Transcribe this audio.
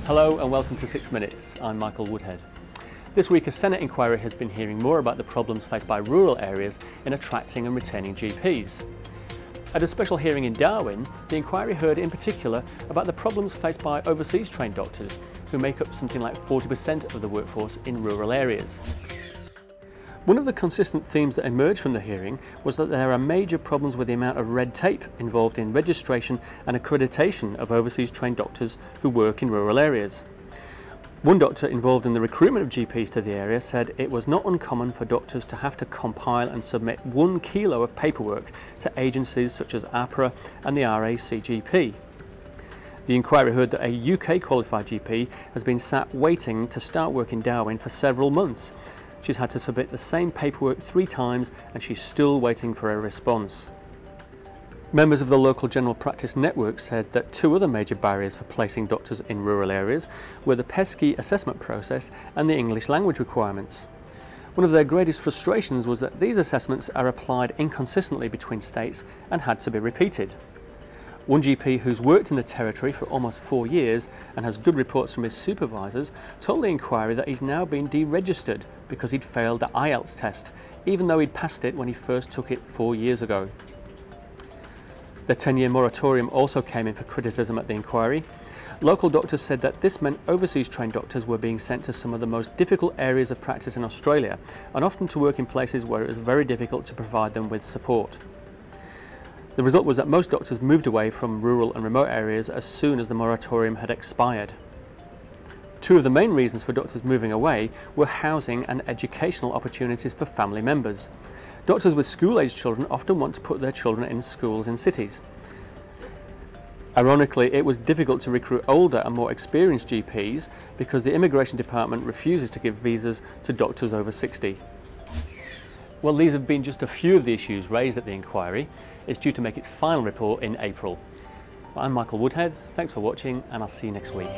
Hello and welcome to 6 Minutes. I'm Michael Woodhead. This week a Senate inquiry has been hearing more about the problems faced by rural areas in attracting and retaining GPs. At a special hearing in Darwin, the inquiry heard in particular about the problems faced by overseas trained doctors who make up something like 40% of the workforce in rural areas. One of the consistent themes that emerged from the hearing was that there are major problems with the amount of red tape involved in registration and accreditation of overseas trained doctors who work in rural areas. One doctor involved in the recruitment of GPs to the area said it was not uncommon for doctors to have to compile and submit 1 kilo of paperwork to agencies such as APRA and the RACGP. The inquiry heard that a UK qualified GP has been sat waiting to start work in Darwin for several months. She's had to submit the same paperwork 3 times and she's still waiting for a response. Members of the local general practice network said that 2 other major barriers for placing doctors in rural areas were the pesky assessment process and the English language requirements. One of their greatest frustrations was that these assessments are applied inconsistently between states and had to be repeated. One GP who's worked in the territory for almost 4 years and has good reports from his supervisors told the inquiry that he's now been deregistered because he'd failed the IELTS test, even though he'd passed it when he first took it 4 years ago. The 10-year moratorium also came in for criticism at the inquiry. Local doctors said that this meant overseas trained doctors were being sent to some of the most difficult areas of practice in Australia and often to work in places where it was very difficult to provide them with support. The result was that most doctors moved away from rural and remote areas as soon as the moratorium had expired. 2 of the main reasons for doctors moving away were housing and educational opportunities for family members. Doctors with school-aged children often want to put their children in schools in cities. Ironically, it was difficult to recruit older and more experienced GPs because the immigration department refuses to give visas to doctors over 60. Well, these have been just a few of the issues raised at the inquiry. It's due to make its final report in April. I'm Michael Woodhead, thanks for watching and I'll see you next week.